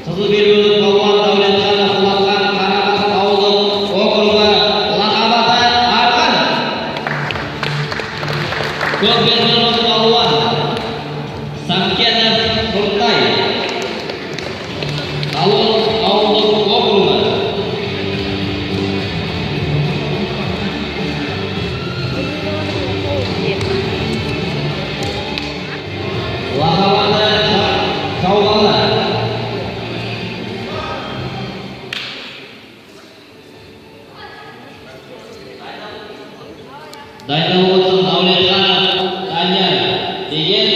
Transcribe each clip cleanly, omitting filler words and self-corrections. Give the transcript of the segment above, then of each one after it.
Қызыл белбеулі палуан Дәулетханов Құлатқан Қарабас ауылының округі лақабаты Арқан. Көк белбеулі палуан Сәмкенов Құртай ауылдық округі. Лақабаты Жауғалы. Дайындалып отырған Дәулетханов Данияр деген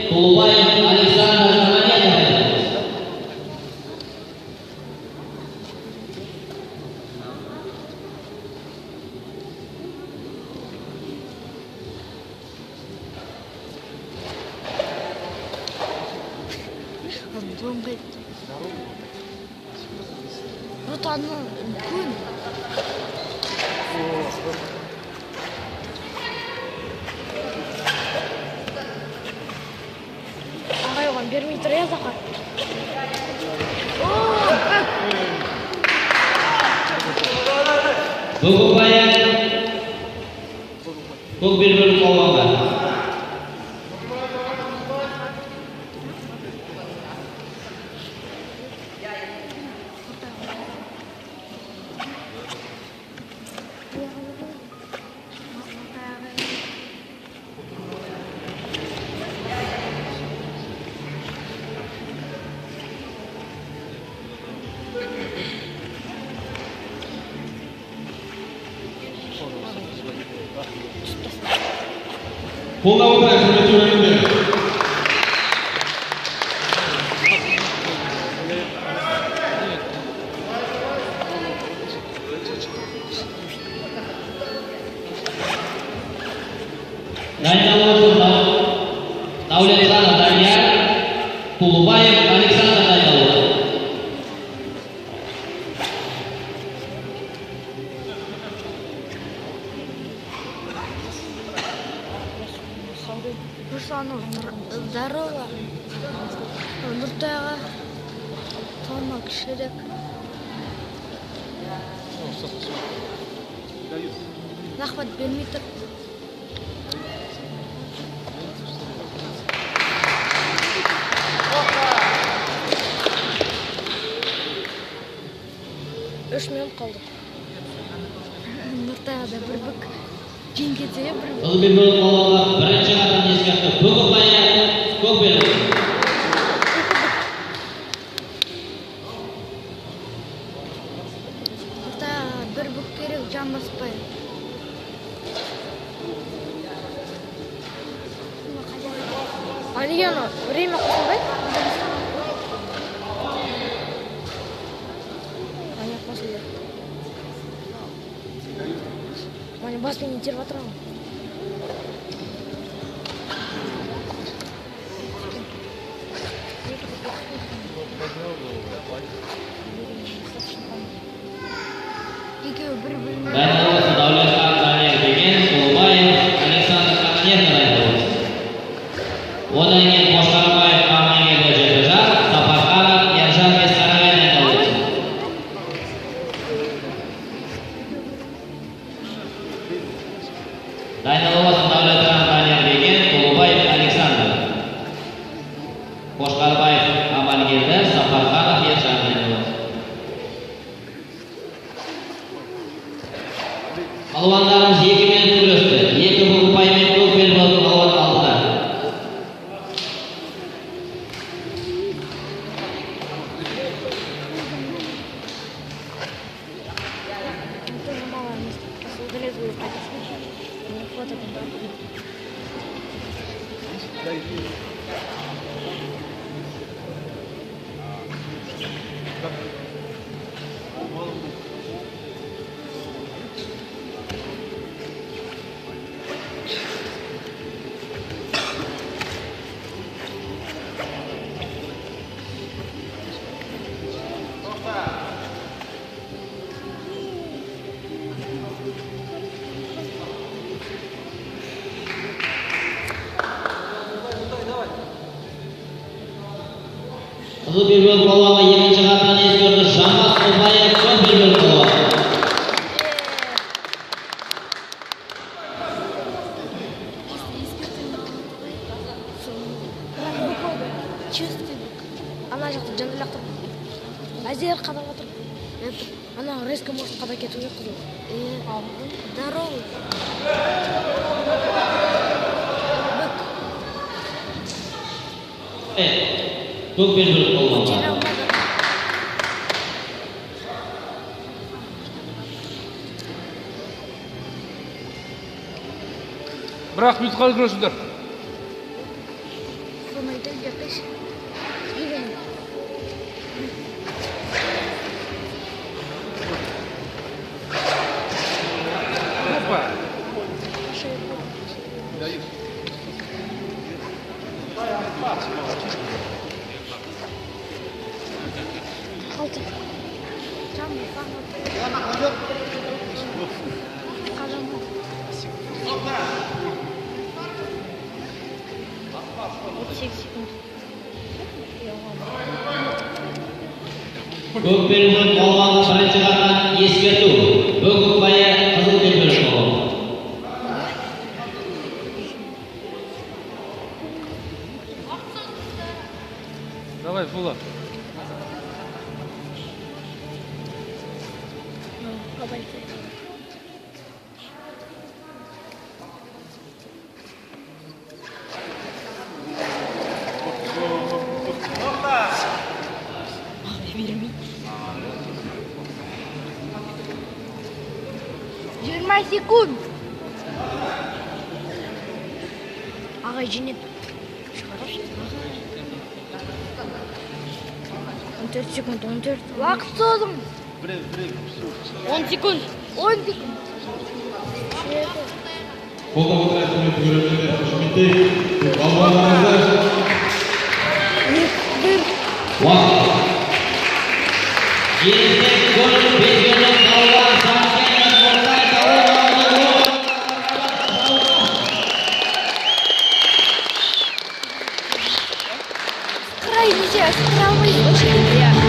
Тулубаев Александр Саманетов. Бермей тұр я зақа. Бөгібаев көк белбеулі палуанға. Қолдап отырайық, құрметті көрермендер. Дайындалып отырған Дәулетханов Данияр, Тулубаев Александр дайындалып. Руслану здорово. Нұртайға Тома кішірек. Лақпат бермей тұр. Үш минут қалды. Нұртайға да бір бүк. Жеңгеде бір бүк. Қызыл белбеулі палуанға бірінші қатарын ескертті. Бөгібаев көк белбеулі. Нұртайға бір бүк керек, жан баспай. А неге ана время қосылбай? Ана қосылды. Ана баспен итеріп отырамын. Екеуі бір-біріне. Дайындалып Дәулетханов Данияр деген Тулубаев Александр Саманетов дайындалып. Одан кейін Қошқарбаев Амангелді Жетіжан, Сапарханов Ержан Бесқарағай дайындалып. Дайындалып Дәулетханов Данияр деген Тулубаев Александр. Қошқарбаев Амангелді, Сапарханов Ержан дайындалып. Палуандар Балуандарымыз 2 минут күресті. 2 ұпаймен көк белбеу балуан алды. Қызыл белбеу балуанға екінші қатардан ескерді. Жамбас Ұлбаев көк белбеу балуан. Ана жақта жандылақ тұр. Әзер қадам отыр. Ана резко может қада кетуге қызыл. Здорово. Көк белбеу балуан. Бірақ минут қалды күресіңдер. Опа. Қалды. Көк белбеу балуанға бірінші қатардан ескерту. Көк ұпайы қызыл белбеу балуан. Давай, Фула. Жиырма секунд. Ағай жинет. 14 секунд, 14. Уақыт созым. 10 секунд. 10 секунд. Қолдап отырайық құрметті көрермендер. Қошеметтейік. Балуандарымызды. Уақыт. Жеңістен көңіл безген балуан Саркен Нұртай балуан. Край нельзя, справа и очень.